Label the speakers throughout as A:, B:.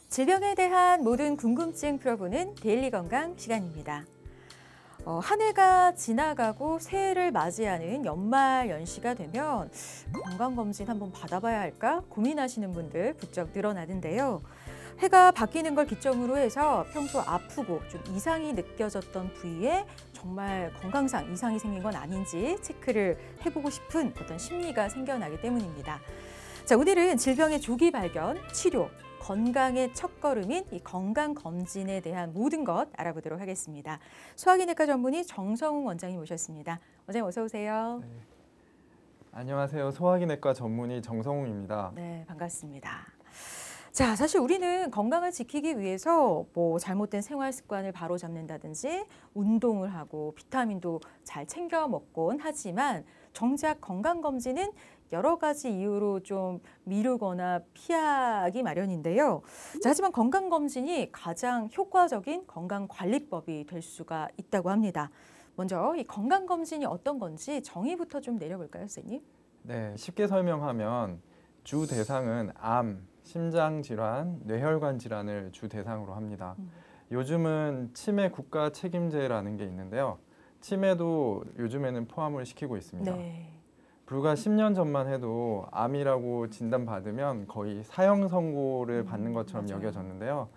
A: 질병에 대한 모든 궁금증 풀어보는 데일리 건강 시간입니다. 한 해가 지나가고 새해를 맞이하는 연말 연시가 되면 건강검진 한번 받아봐야 할까 고민하시는 분들 부쩍 늘어나는데요. 해가 바뀌는 걸 기점으로 해서 평소 아프고 좀 이상이 느껴졌던 부위에 정말 건강상 이상이 생긴 건 아닌지 체크를 해보고 싶은 어떤 심리가 생겨나기 때문입니다. 자, 오늘은 질병의 조기 발견, 치료, 건강의 첫걸음인 이 건강검진에 대한 모든 것 알아보도록 하겠습니다. 소화기내과 전문의 정성웅 원장님 모셨습니다. 원장님 어서 오세요.
B: 네. 안녕하세요. 소화기내과 전문의 정성웅입니다.
A: 네, 반갑습니다. 자, 사실 우리는 건강을 지키기 위해서 잘못된 생활 습관을 바로잡는다든지 운동을 하고 비타민도 잘 챙겨 먹곤 하지만 정작 건강검진은 여러 가지 이유로 좀 미루거나 피하기 마련인데요. 자, 하지만 건강검진이 가장 효과적인 건강관리법이 될 수가 있다고 합니다. 먼저 이 건강검진이 어떤 건지 정의부터 좀 내려볼까요, 선생님?
B: 네, 쉽게 설명하면 주 대상은 암, 심장질환, 뇌혈관 질환을 주 대상으로 합니다. 요즘은 치매 국가 책임제라는 게 있는데요. 치매도 요즘에는 포함을 시키고 있습니다.
A: 네.
B: 불과 10년 전만 해도 암이라고 진단받으면 거의 사형 선고를 받는 것처럼
A: 맞아요.
B: 여겨졌는데요.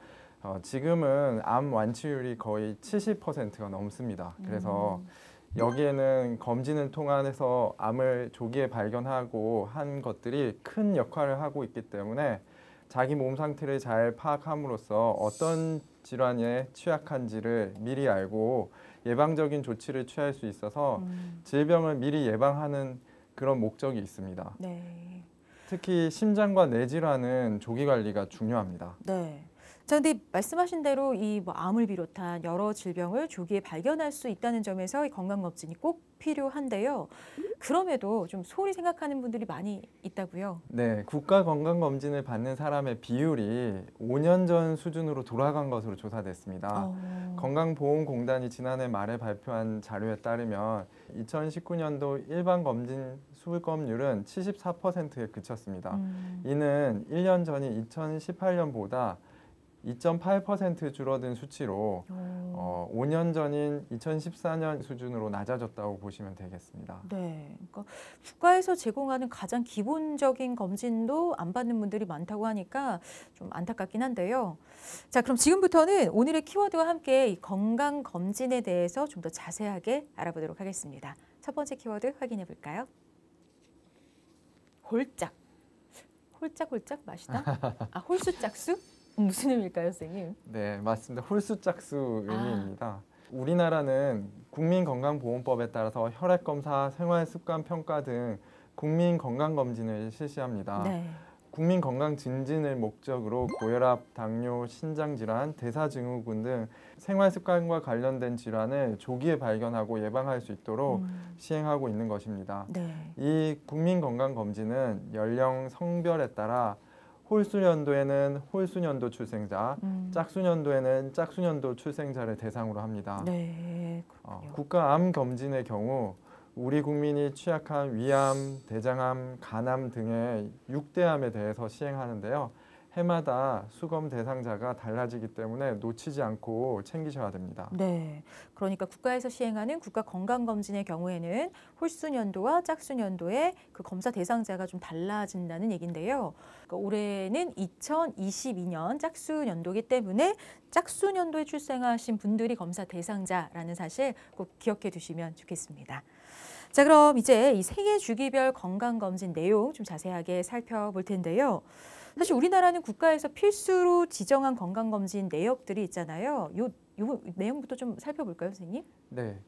B: 지금은 암 완치율이 거의 70%가 넘습니다. 그래서 여기에는 검진을 통해서 암을 조기에 발견하고 한 것들이 큰 역할을 하고 있기 때문에 자기 몸 상태를 잘 파악함으로써 어떤 질환에 취약한지를 미리 알고 예방적인 조치를 취할 수 있어서 질병을 미리 예방하는 그런 목적이 있습니다.
A: 네.
B: 특히 심장과 뇌 질환은 조기 관리가 중요합니다.
A: 네. 자, 근데 말씀하신 대로 이 암을 비롯한 여러 질병을 조기에 발견할 수 있다는 점에서 이 건강검진이 꼭 필요한데요. 그럼에도 좀 소홀히 생각하는 분들이 많이 있다고요.
B: 네, 국가 건강검진을 받는 사람의 비율이 5년 전 수준으로 돌아간 것으로 조사됐습니다. 건강보험공단이 지난해 말에 발표한 자료에 따르면 2019년도 일반 검진 수검률은 74%에 그쳤습니다. 이는 1년 전인 2018년보다 2.8% 줄어든 수치로 5년 전인 2014년 수준으로 낮아졌다고 보시면 되겠습니다.
A: 네, 그러니까 국가에서 제공하는 가장 기본적인 검진도 안 받는 분들이 많다고 하니까 좀 안타깝긴 한데요. 자, 그럼 지금부터는 오늘의 키워드와 함께 이 건강 검진에 대해서 좀 더 자세하게 알아보도록 하겠습니다. 첫 번째 키워드 확인해 볼까요? 홀짝. 홀짝홀짝 맛이다? 아, 홀수짝수? 무슨 의미일까요, 선생님?
B: 네, 맞습니다. 홀수짝수 의미입니다. 우리나라는 국민건강보험법에 따라서 혈액검사, 생활습관평가 등 국민건강검진을 실시합니다.
A: 네.
B: 국민건강증진을 목적으로 고혈압, 당뇨, 신장질환, 대사증후군 등 생활습관과 관련된 질환을 조기에 발견하고 예방할 수 있도록 시행하고 있는 것입니다.
A: 네.
B: 이 국민건강검진은 연령, 성별에 따라 홀수년도에는 홀수년도 출생자, 짝수년도에는 짝수년도 출생자를 대상으로 합니다.
A: 네, 그렇군요.
B: 국가암검진의 경우 우리 국민이 취약한 위암, 대장암, 간암 등의 6대암에 대해서 시행하는데요. 해마다 수검 대상자가 달라지기 때문에 놓치지 않고 챙기셔야 됩니다.
A: 네, 그러니까 국가에서 시행하는 국가건강검진의 경우에는 홀수년도와 짝수년도의 그 검사 대상자가 좀 달라진다는 얘기인데요. 그러니까 올해는 2022년 짝수년도이기 때문에 짝수년도에 출생하신 분들이 검사 대상자라는 사실 꼭 기억해 두시면 좋겠습니다. 자, 그럼 이제 이 생애 주기별 건강검진 내용 좀 자세하게 살펴볼 텐데요. 사실 우리나라는 국가에서 필수로 지정한 건강검진 내역들이 있잖아요. 요 내용부터 좀 살펴볼까요, 선생님?
B: 네,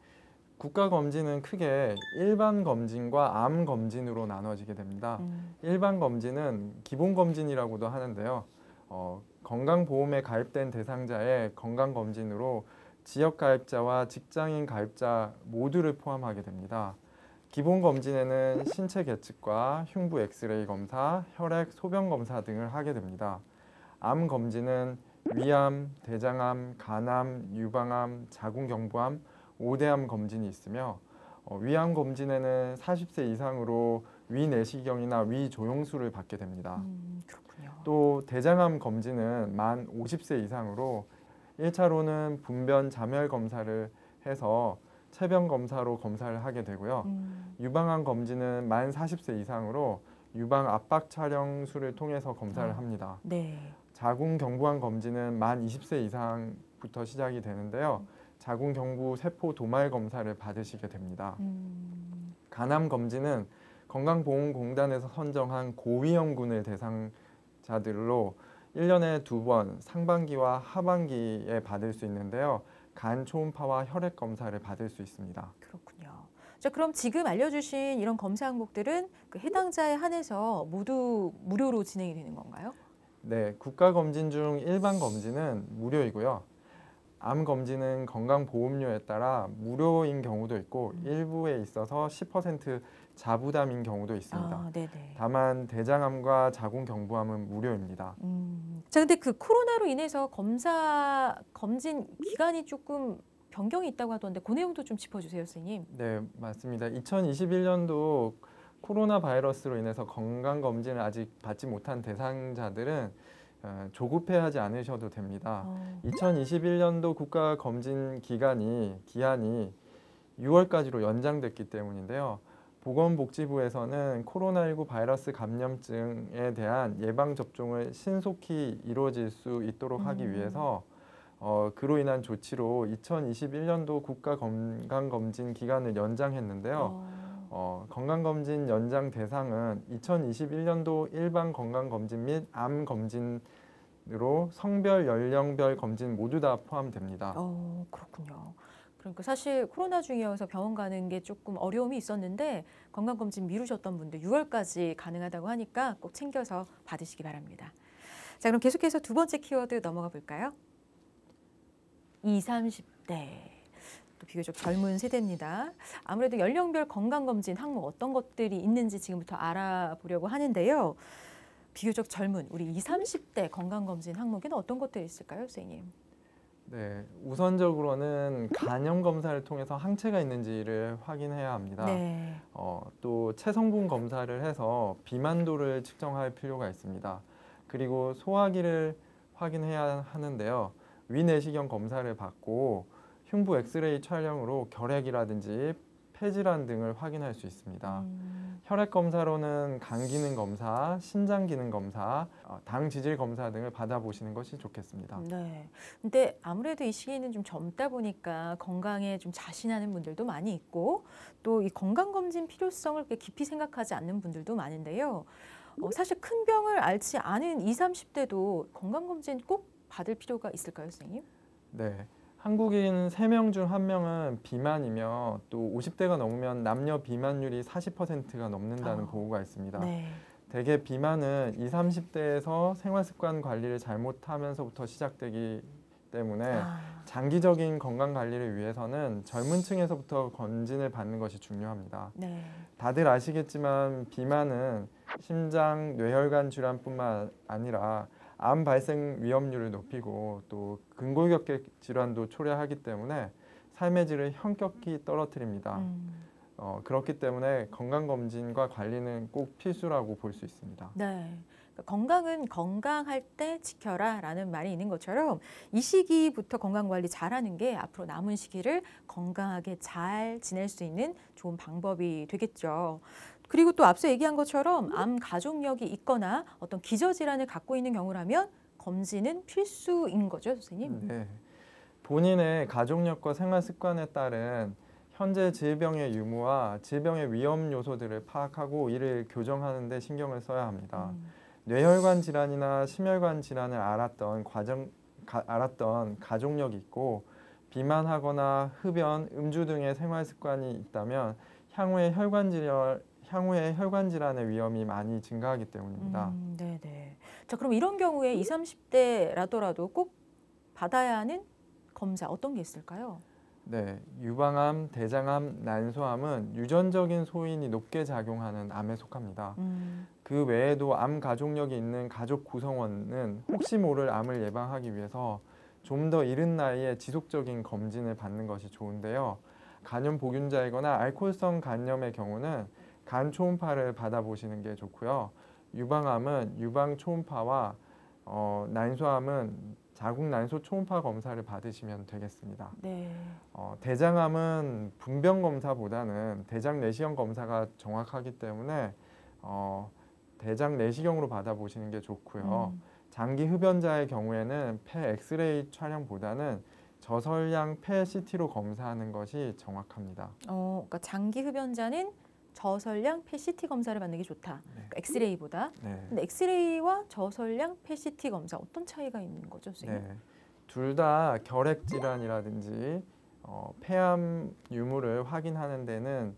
B: 국가검진은 크게 일반 검진과 암 검진으로 나눠지게 됩니다. 일반 검진은 기본 검진이라고도 하는데요. 건강보험에 가입된 대상자의 건강검진으로 지역가입자와 직장인 가입자 모두를 포함하게 됩니다. 기본 검진에는 신체 계측과 흉부 엑스레이 검사, 혈액, 소변 검사 등을 하게 됩니다. 암 검진은 위암, 대장암, 간암, 유방암, 자궁경부암, 5대암 검진이 있으며 위암 검진에는 40세 이상으로 위내시경이나 위조영술을 받게 됩니다.
A: 그렇군요.
B: 또 대장암 검진은 만 50세 이상으로 1차로는 분변 자멸 검사를 해서 체변 검사로 검사를 하게 되고요. 유방암 검진은 만 40세 이상으로 유방 압박 촬영술을 통해서 검사를 합니다.
A: 네.
B: 자궁 경부암 검진은 만 20세 이상부터 시작이 되는데요. 자궁 경부 세포 도말 검사를 받으시게 됩니다. 간암 검진은 건강보험공단에서 선정한 고위험군을 대상자들로 1년에 2번 상반기와 하반기에 받을 수 있는데요. 간 초음파와 혈액 검사를 받을 수 있습니다.
A: 그렇군요. 자, 그럼 지금 알려주신 이런 검사 항목들은 그 해당자에 한해서 모두 무료로 진행이 되는 건가요?
B: 네, 국가검진 중 일반 검진은 무료이고요. 암 검진은 건강보험료에 따라 무료인 경우도 있고 일부에 있어서 10% 자부담인 경우도 있습니다.
A: 아, 네네.
B: 다만 대장암과 자궁경부암은 무료입니다.
A: 자, 근데 그 코로나로 인해서 검진 기간이 조금 변경이 있다고 하던데 그 내용도 좀 짚어주세요, 선생님.
B: 네, 맞습니다. 2021년도 코로나 바이러스로 인해서 건강검진을 아직 받지 못한 대상자들은 조급해하지 않으셔도 됩니다. 2021년도 국가검진 기한이 6월까지로 연장됐기 때문인데요. 보건복지부에서는 코로나19 바이러스 감염증에 대한 예방접종을 신속히 이루어질 수 있도록 하기 위해서 그로 인한 조치로 2021년도 국가건강검진 기간을 연장했는데요. 건강검진 연장 대상은 2021년도 일반 건강검진 및 암검진으로 성별, 연령별 검진 모두 다 포함됩니다.
A: 그렇군요. 그러니까 사실 코로나 중이어서 병원 가는 게 조금 어려움이 있었는데 건강검진 미루셨던 분들 6월까지 가능하다고 하니까 꼭 챙겨서 받으시기 바랍니다. 자, 그럼 계속해서 두 번째 키워드 넘어가 볼까요? 20, 30대. 또 비교적 젊은 세대입니다. 아무래도 연령별 건강검진 항목 어떤 것들이 있는지 지금부터 알아보려고 하는데요. 비교적 젊은 우리 20, 30대 건강검진 항목에는 어떤 것들이 있을까요, 선생님?
B: 네, 우선적으로는 간염 검사를 통해서 항체가 있는지를 확인해야 합니다.
A: 네.
B: 또 체성분 검사를 해서 비만도를 측정할 필요가 있습니다. 그리고 소화기를 확인해야 하는데요. 위내시경 검사를 받고 흉부 엑스레이 촬영으로 결핵이라든지 폐질환 등을 확인할 수 있습니다. 혈액 검사로는 간 기능 검사, 신장 기능 검사, 당 지질 검사 등을 받아보시는 것이 좋겠습니다.
A: 네. 근데 아무래도 이 시기는 좀 젊다 보니까 건강에 좀 자신하는 분들도 많이 있고 또 이 건강검진 필요성을 그렇게 깊이 생각하지 않는 분들도 많은데요. 사실 큰 병을 앓지 않은 20, 30대도 건강검진 꼭 받을 필요가 있을까요, 선생님?
B: 네. 한국인 3명 중 1명은 비만이며 또 50대가 넘으면 남녀 비만율이 40%가 넘는다는 보고가 있습니다.
A: 네.
B: 대개 비만은 20, 30대에서 생활습관 관리를 잘못하면서부터 시작되기 때문에 장기적인 건강 관리를 위해서는 젊은 층에서부터 검진을 받는 것이 중요합니다.
A: 네.
B: 다들 아시겠지만 비만은 심장, 뇌혈관 질환뿐만 아니라 암 발생 위험률을 높이고 또 근골격계 질환도 초래하기 때문에 삶의 질을 현격히 떨어뜨립니다. 그렇기 때문에 건강검진과 관리는 꼭 필수라고 볼 수 있습니다.
A: 네. 그러니까 건강은 건강할 때 지켜라 라는 말이 있는 것처럼 이 시기부터 건강관리 잘하는 게 앞으로 남은 시기를 건강하게 잘 지낼 수 있는 좋은 방법이 되겠죠. 그리고 또 앞서 얘기한 것처럼 암 가족력이 있거나 어떤 기저질환을 갖고 있는 경우라면 검진은 필수인 거죠, 선생님?
B: 네. 본인의 가족력과 생활 습관에 따른 현재 질병의 유무와 질병의 위험 요소들을 파악하고 이를 교정하는 데 신경을 써야 합니다. 뇌혈관 질환이나 심혈관 질환을 알았던 가족력이 있고 비만하거나 흡연, 음주 등의 생활 습관이 있다면 향후에 혈관 질환의 위험이 많이 증가하기 때문입니다.
A: 네네. 자, 그럼 이런 경우에 20, 30대라더라도 꼭 받아야 하는 검사 어떤 게 있을까요?
B: 네, 유방암, 대장암, 난소암은 유전적인 소인이 높게 작용하는 암에 속합니다. 그 외에도 암 가족력이 있는 가족 구성원은 혹시 모를 암을 예방하기 위해서 좀 더 이른 나이에 지속적인 검진을 받는 것이 좋은데요. 간염 보균자이거나 알코올성 간염의 경우는 간 초음파를 받아보시는 게 좋고요. 유방암은 유방 초음파와 난소암은 자궁 난소 초음파 검사를 받으시면 되겠습니다.
A: 네.
B: 대장암은 분변 검사보다는 대장 내시경 검사가 정확하기 때문에 대장 내시경으로 받아보시는 게 좋고요. 장기 흡연자의 경우에는 폐 엑스레이 촬영보다는 저설량 폐 CT로 검사하는 것이 정확합니다.
A: 그러니까 장기 흡연자는 저설량 폐 CT 검사를 받는 게 좋다. 그러니까 엑스레이보다.
B: 네.
A: 근데 엑스레이와 저설량 폐 CT 검사 어떤 차이가 있는 거죠, 선생님?
B: 네. 둘 다 결핵 질환이라든지 폐암 유무를 확인하는 데는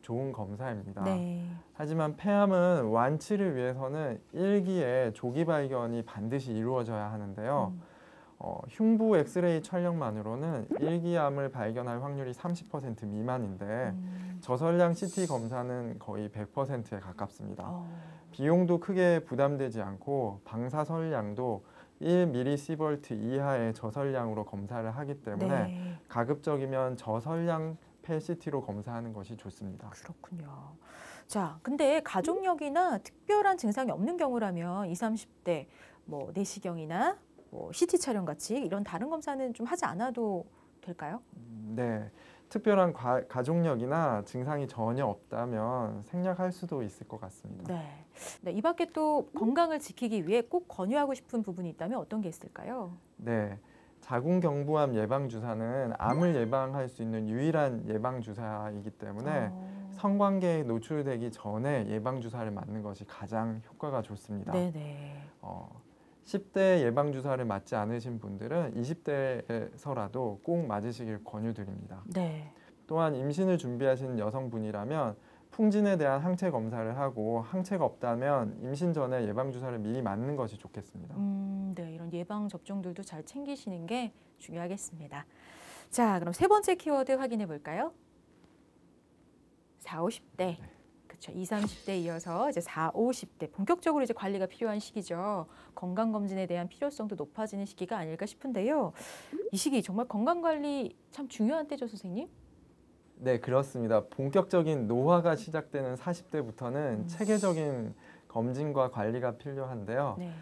B: 좋은 검사입니다.
A: 네.
B: 하지만 폐암은 완치를 위해서는 일기에 조기 발견이 반드시 이루어져야 하는데요. 흉부 엑스레이 촬영만으로는 일기암을 발견할 확률이 30% 미만인데 저설량 CT 검사는 거의 100%에 가깝습니다. 비용도 크게 부담되지 않고 방사선량도 1mSv 이하의 저설량으로 검사를 하기 때문에
A: 네.
B: 가급적이면 저설량 폐 CT로 검사하는 것이 좋습니다.
A: 그렇군요. 자, 근데 가족력이나 특별한 증상이 없는 경우라면 20, 30대 뭐 내시경이나 뭐 CT 촬영 같이 이런 다른 검사는 좀 하지 않아도 될까요?
B: 네, 특별한 가족력이나 증상이 전혀 없다면 생략할 수도 있을 것 같습니다.
A: 네. 네, 이 밖에 또 건강을 지키기 위해 꼭 권유하고 싶은 부분이 있다면 어떤 게 있을까요?
B: 네, 자궁경부암 예방 주사는 암을 예방할 수 있는 유일한 예방 주사이기 때문에 성관계에 노출되기 전에 예방 주사를 맞는 것이 가장 효과가 좋습니다.
A: 네네.
B: 10대 예방 주사를 맞지 않으신 분들은 20대에서라도 꼭 맞으시길 권유드립니다.
A: 네.
B: 또한 임신을 준비하신 여성분이라면 풍진에 대한 항체 검사를 하고 항체가 없다면 임신 전에 예방 주사를 미리 맞는 것이 좋겠습니다.
A: 네, 이런 예방 접종들도 잘 챙기시는 게 중요하겠습니다. 자, 그럼 세 번째 키워드 확인해 볼까요? 40, 50대. 그렇죠. 20, 30대 이어서 이제 40, 50대 본격적으로 이제 관리가 필요한 시기죠. 건강 검진에 대한 필요성도 높아지는 시기가 아닐까 싶은데요. 이 시기 정말 건강 관리 참 중요한 때죠, 선생님?
B: 네, 그렇습니다. 본격적인 노화가 시작되는 40대부터는 체계적인 검진과 관리가 필요한데요.
A: 네.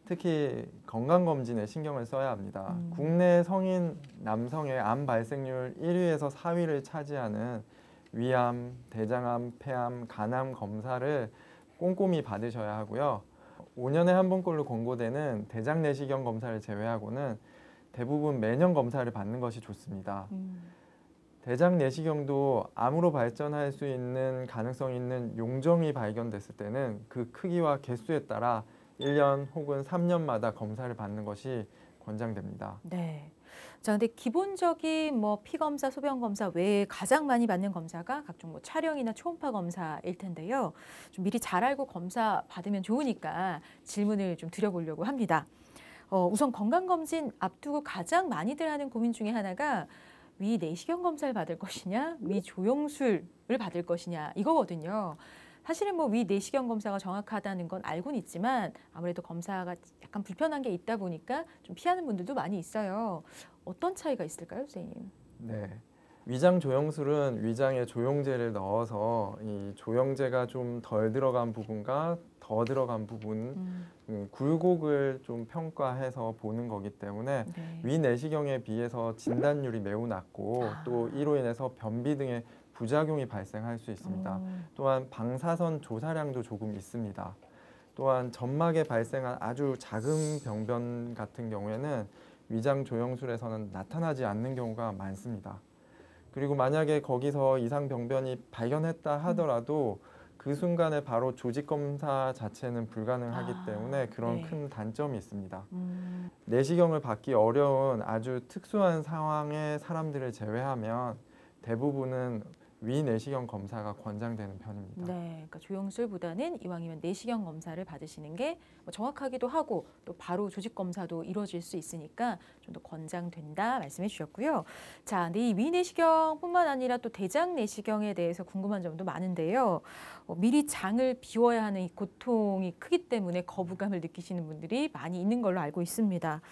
B: 특히 건강검진에 신경을 써야 합니다. 국내 성인 남성의 암 발생률 1위에서 4위를 차지하는 위암, 대장암, 폐암, 간암 검사를 꼼꼼히 받으셔야 하고요. 5년에 한 번꼴로 권고되는 대장 내시경 검사를 제외하고는 대부분 매년 검사를 받는 것이 좋습니다. 대장 내시경도 암으로 발전할 수 있는 가능성이 있는 용종이 발견됐을 때는 그 크기와 개수에 따라 1년 혹은 3년마다 검사를 받는 것이 권장됩니다.
A: 네. 자, 근데 기본적인 뭐 피 검사, 소변 검사 외에 가장 많이 받는 검사가 각종 뭐 촬영이나 초음파 검사일 텐데요. 좀 미리 잘 알고 검사 받으면 좋으니까 질문을 좀 드려보려고 합니다. 우선 건강검진 앞두고 가장 많이들 하는 고민 중에 하나가 위 내시경 검사를 받을 것이냐, 위 조영술을 받을 것이냐 이거거든요. 사실은 뭐 위 내시경 검사가 정확하다는 건 알고는 있지만 아무래도 검사가 약간 불편한 게 있다 보니까 좀 피하는 분들도 많이 있어요. 어떤 차이가 있을까요, 선생님?
B: 네. 위장 조영술은 위장에 조영제를 넣어서 이 조영제가 좀 덜 들어간 부분과 더 들어간 부분, 굴곡을 좀 평가해서 보는 거기 때문에
A: 네.
B: 위 내시경에 비해서 진단율이 매우 낮고 또 이로 인해서 변비 등의 부작용이 발생할 수 있습니다. 또한 방사선 조사량도 조금 있습니다. 또한 점막에 발생한 아주 작은 병변 같은 경우에는 위장 조영술에서는 나타나지 않는 경우가 많습니다. 그리고 만약에 거기서 이상 병변이 발견했다 하더라도 그 순간에 바로 조직 검사 자체는 불가능하기 때문에 그런
A: 네.
B: 큰 단점이 있습니다. 내시경을 받기 어려운 아주 특수한 상황의 사람들을 제외하면 대부분은 위 내시경 검사가 권장되는 편입니다.
A: 네, 그러니까 조영술보다는 이왕이면 내시경 검사를 받으시는 게 뭐 정확하기도 하고 또 바로 조직 검사도 이루어질 수 있으니까 좀 더 권장된다 말씀해 주셨고요. 자, 근데 이 위 내시경뿐만 아니라 또 대장 내시경에 대해서 궁금한 점도 많은데요. 미리 장을 비워야 하는 이 고통이 크기 때문에 거부감을 느끼시는 분들이 많이 있는 걸로 알고 있습니다.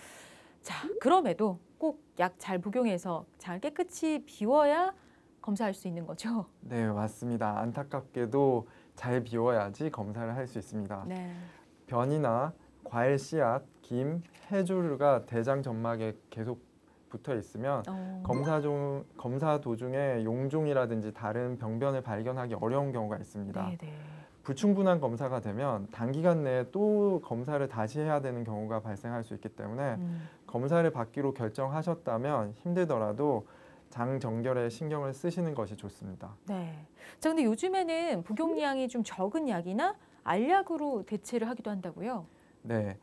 A: 자, 그럼에도 꼭 약 잘 복용해서 장을 깨끗이 비워야 검사할 수 있는 거죠?
B: 네, 맞습니다. 안타깝게도 잘 비워야지 검사를 할 수 있습니다.
A: 네.
B: 변이나 과일 씨앗, 김, 해조류가 대장 점막에 계속 붙어 있으면 검사 도중에 용종이라든지 다른 병변을 발견하기 어려운 경우가 있습니다.
A: 네네.
B: 불충분한 검사가 되면 단기간 내에 또 검사를 다시 해야 되는 경우가 발생할 수 있기 때문에 검사를 받기로 결정하셨다면 힘들더라도 장 정결에 신경을 쓰시는 것이 좋습니다.
A: 네. 자, 근데 요즘에는 복용량이 좀 적은 약이나 알약으로 대체를 하기도 한다고요?
B: 네.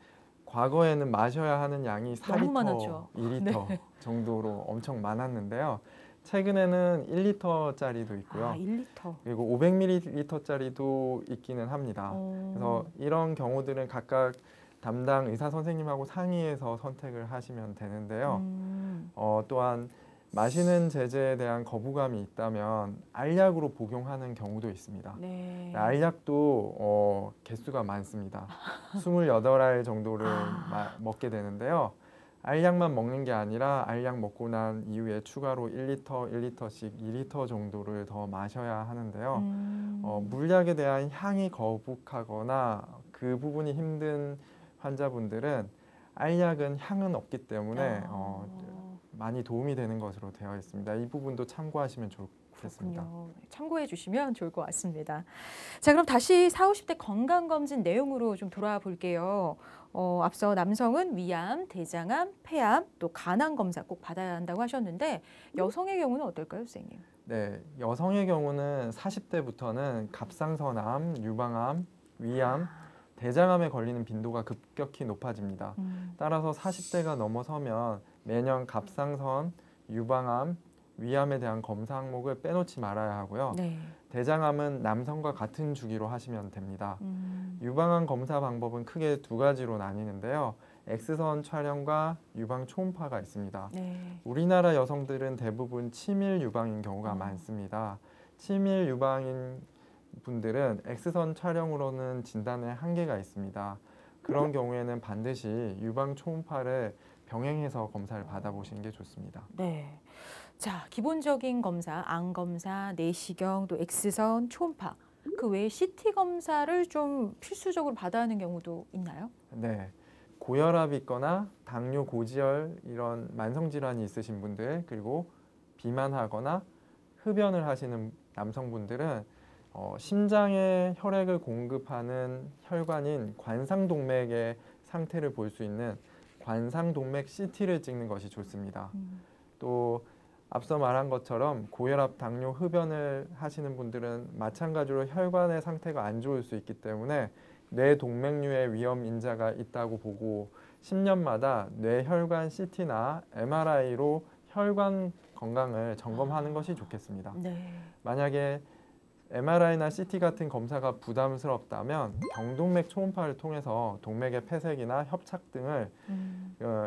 B: 과거에는 마셔야 하는 양이
A: 너무
B: 4리터,
A: 많았죠.
B: 2리터 정도로 엄청 많았는데요. 최근에는 1리터짜리도 있고요.
A: 아, 1리터.
B: 그리고 500ml짜리도 있기는 합니다. 그래서 이런 경우들은 각각 담당 의사 선생님하고 상의해서 선택을 하시면 되는데요. 또한 마시는 제제에 대한 거부감이 있다면 알약으로 복용하는 경우도 있습니다.
A: 네.
B: 알약도 개수가 많습니다. 28알 정도를 먹게 되는데요. 알약만 먹는 게 아니라 알약 먹고 난 이후에 추가로 1리터, 1리터씩 2리터 정도를 더 마셔야 하는데요. 물약에 대한 향이 거북하거나 그 부분이 힘든 환자분들은 알약은 향은 없기 때문에 많이 도움이 되는 것으로 되어 있습니다. 이 부분도 참고하시면 좋겠습니다.
A: 그렇군요. 참고해 주시면 좋을 것 같습니다. 자, 그럼 다시 40, 50대 건강검진 내용으로 좀 돌아와 볼게요. 앞서 남성은 위암, 대장암, 폐암, 또 간암 검사 꼭 받아야 한다고 하셨는데 여성의 경우는 어떨까요, 선생님?
B: 네, 여성의 경우는 40대부터는 갑상선암, 유방암, 위암, 대장암에 걸리는 빈도가 급격히 높아집니다. 따라서 40대가 넘어서면 매년 갑상선, 유방암, 위암에 대한 검사 항목을 빼놓지 말아야 하고요.
A: 네.
B: 대장암은 남성과 같은 주기로 하시면 됩니다. 유방암 검사 방법은 크게 두 가지로 나뉘는데요. X선 촬영과 유방 초음파가 있습니다.
A: 네.
B: 우리나라 여성들은 대부분 치밀 유방인 경우가 많습니다. 치밀 유방인 분들은 X선 촬영으로는 진단에 한계가 있습니다. 그런 경우에는 반드시 유방 초음파를 병행해서 검사를 받아보시는 게 좋습니다.
A: 네. 자, 기본적인 검사, 암 검사, 내시경, 또 X선, 초음파. 그 외에 CT 검사를 좀 필수적으로 받아야 하는 경우도 있나요?
B: 네. 고혈압이 있거나 당뇨, 고지혈 이런 만성 질환이 있으신 분들, 그리고 비만하거나 흡연을 하시는 남성분들은 심장에 혈액을 공급하는 혈관인 관상동맥의 상태를 볼 수 있는 관상동맥 CT를 찍는 것이 좋습니다. 또 앞서 말한 것처럼 고혈압, 당뇨, 흡연을 하시는 분들은 마찬가지로 혈관의 상태가 안 좋을 수 있기 때문에 뇌동맥류의 위험 인자가 있다고 보고 10년마다 뇌혈관 CT나 MRI로 혈관 건강을 점검하는 것이 좋겠습니다.
A: 네.
B: 만약에 MRI나 CT 같은 검사가 부담스럽다면 경동맥 초음파를 통해서 동맥의 폐색이나 협착 등을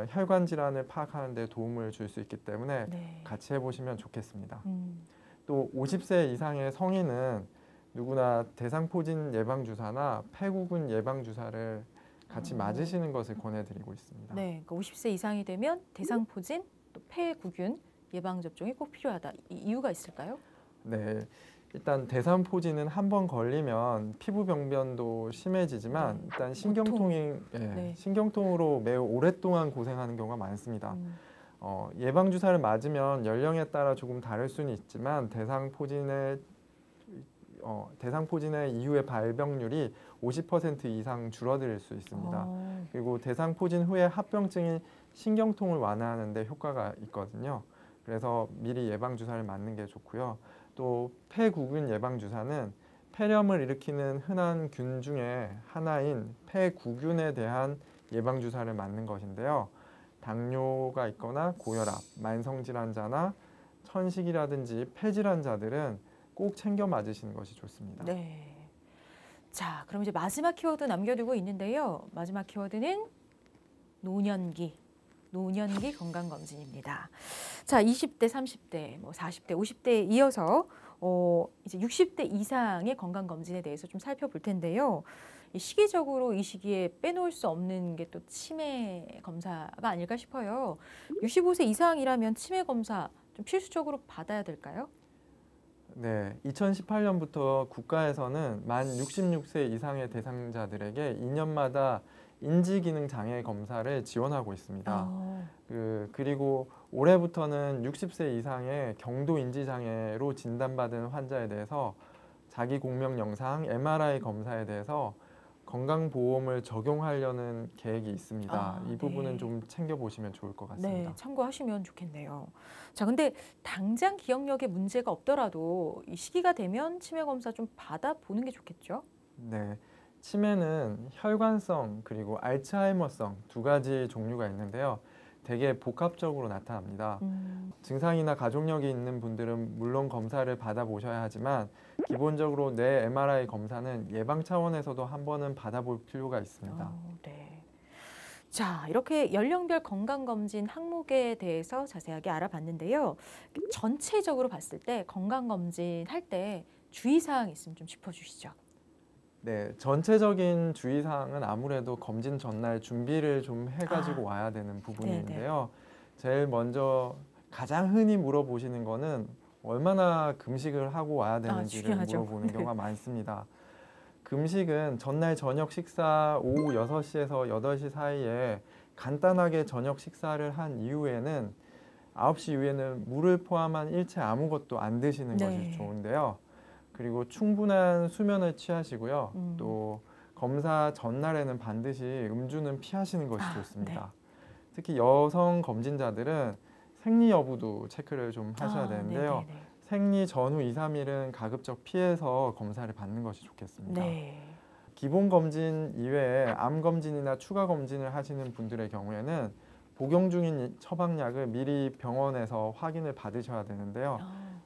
B: 혈관 질환을 파악하는 데 도움을 줄 수 있기 때문에
A: 네.
B: 같이 해보시면 좋겠습니다. 또 50세 이상의 성인은 누구나 대상포진 예방주사나 폐구군 예방주사를 같이 맞으시는 것을 권해드리고 있습니다.
A: 네, 그러니까 50세 이상이 되면 대상포진, 또 폐구균 예방접종이 꼭 필요하다. 이유가 있을까요?
B: 네. 일단 대상포진은 한 번 걸리면 피부 병변도 심해지지만 일단 신경통으로 매우 오랫동안 고생하는 경우가 많습니다. 예방주사를 맞으면 연령에 따라 조금 다를 수는 있지만 대상포진의 이후의 발병률이 50% 이상 줄어들 수 있습니다. 그리고 대상포진 후에 합병증인 신경통을 완화하는 데 효과가 있거든요. 그래서 미리 예방주사를 맞는 게 좋고요. 또 폐구균 예방주사는 폐렴을 일으키는 흔한 균 중에 하나인 폐구균에 대한 예방주사를 맞는 것인데요. 당뇨가 있거나 고혈압, 만성질환자나 천식이라든지 폐질환자들은 꼭 챙겨 맞으시는 것이 좋습니다.
A: 네. 자, 그럼 이제 마지막 키워드 남겨두고 있는데요. 마지막 키워드는 노년기 건강검진입니다. 자, 20대, 30대, 40대, 50대에 이어서 이제 60대 이상의 건강검진에 대해서 좀 살펴볼 텐데요. 시기적으로 이 시기에 빼놓을 수 없는 게 또 치매 검사가 아닐까 싶어요. 65세 이상이라면 치매 검사 좀 필수적으로 받아야 될까요?
B: 네, 2018년부터 국가에서는 만 66세 이상의 대상자들에게 2년마다 인지기능 장애 검사를 지원하고 있습니다. 그리고 올해부터는 60세 이상의 경도 인지 장애로 진단받은 환자에 대해서 자기 공명 영상 MRI 검사에 대해서 건강보험을 적용하려는 계획이 있습니다. 이 부분은
A: 네.
B: 좀 챙겨보시면 좋을 것 같습니다.
A: 네, 참고하시면 좋겠네요. 자, 근데 당장 기억력에 문제가 없더라도 이 시기가 되면 치매 검사 좀 받아보는 게 좋겠죠?
B: 네, 치매는 혈관성 그리고 알츠하이머성 두 가지 종류가 있는데요. 되게 복합적으로 나타납니다. 증상이나 가족력이 있는 분들은 물론 검사를 받아보셔야 하지만 기본적으로 뇌 MRI 검사는 예방 차원에서도 한 번은 받아볼 필요가 있습니다.
A: 네. 자, 이렇게 연령별 건강검진 항목에 대해서 자세하게 알아봤는데요. 전체적으로 봤을 때 건강검진 할 때 주의사항 있으면 좀 짚어주시죠.
B: 네, 전체적인 주의사항은 아무래도 검진 전날 준비를 좀 해가지고 와야 되는 부분인데요. 제일 먼저 가장 흔히 물어보시는 거는 얼마나 금식을 하고 와야 되는지를
A: 중요하죠.
B: 물어보는 경우가 많습니다. 금식은 전날 저녁 식사 오후 6시에서 8시 사이에 간단하게 저녁 식사를 한 이후에는 9시 이후에는 물을 포함한 일체 아무것도 안 드시는 것이 좋은데요. 그리고 충분한 수면을 취하시고요. 또 검사 전날에는 반드시 음주는 피하시는 것이 좋습니다. 특히 여성 검진자들은 생리 여부도 체크를 좀 하셔야 되는데요. 생리 전후 2, 3일은 가급적 피해서 검사를 받는 것이 좋겠습니다. 기본 검진 이외에 암 검진이나 추가 검진을 하시는 분들의 경우에는 복용 중인 처방약을 미리 병원에서 확인을 받으셔야 되는데요.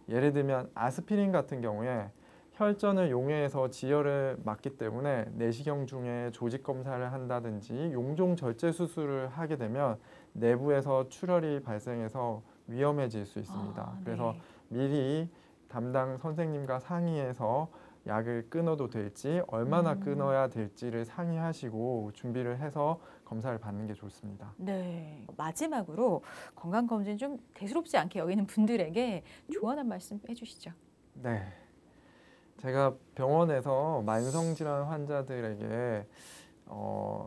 B: 예를 들면 아스피린 같은 경우에 혈전을 용해해서 지혈을 막기 때문에 내시경 중에 조직 검사를 한다든지 용종 절제 수술을 하게 되면 내부에서 출혈이 발생해서 위험해질 수 있습니다. 그래서 미리 담당 선생님과 상의해서 약을 끊어도 될지 얼마나 끊어야 될지를 상의하시고 준비를 해서 검사를 받는 게 좋습니다.
A: 네. 마지막으로 건강검진 좀 대수롭지 않게 여기는 분들에게 조언 한 말씀 해주시죠.
B: 네. 제가 병원에서 만성질환 환자들에게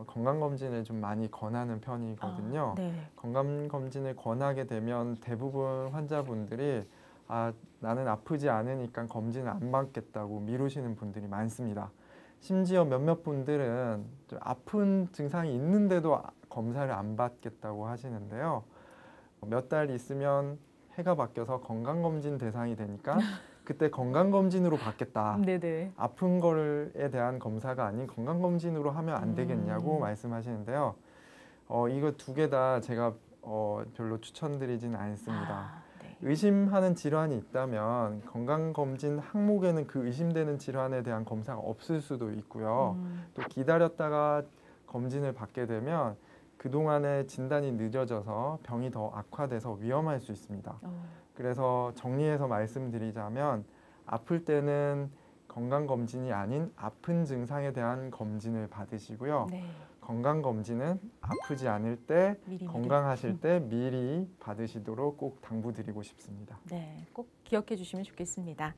B: 건강검진을 좀 많이 권하는 편이거든요. 건강검진을 권하게 되면 대부분 환자분들이 나는 아프지 않으니까 검진을 안 받겠다고 미루시는 분들이 많습니다. 심지어 몇몇 분들은 좀 아픈 증상이 있는데도 검사를 안 받겠다고 하시는데요. 몇 달 있으면 해가 바뀌어서 건강검진 대상이 되니까 그때 건강검진으로 받겠다. 아픈 거에 대한 검사가 아닌 건강검진으로 하면 안 되겠냐고 말씀하시는데요. 이거 두 개 다 제가 별로 추천드리진 않습니다. 의심하는 질환이 있다면 건강검진 항목에는 그 의심되는 질환에 대한 검사가 없을 수도 있고요. 또 기다렸다가 검진을 받게 되면 그동안의 진단이 늦어져서 병이 더 악화돼서 위험할 수 있습니다. 그래서 정리해서 말씀드리자면 아플 때는 건강검진이 아닌 아픈 증상에 대한 검진을 받으시고요. 건강검진은 아프지 않을 때, 건강하실 때 미리 받으시도록 꼭 당부드리고 싶습니다.
A: 네, 꼭 기억해 주시면 좋겠습니다.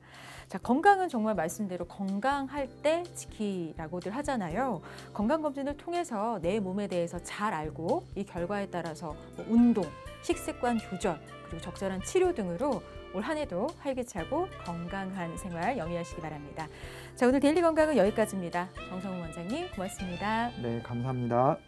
A: 자, 건강은 정말 말씀대로 건강할 때 지키라고들 하잖아요. 건강검진을 통해서 내 몸에 대해서 잘 알고 이 결과에 따라서 운동, 식습관 조절, 그리고 적절한 치료 등으로 올 한 해도 활기차고 건강한 생활 영위하시기 바랍니다. 자, 오늘 데일리 건강은 여기까지입니다. 정성훈 원장님 고맙습니다.
B: 네, 감사합니다.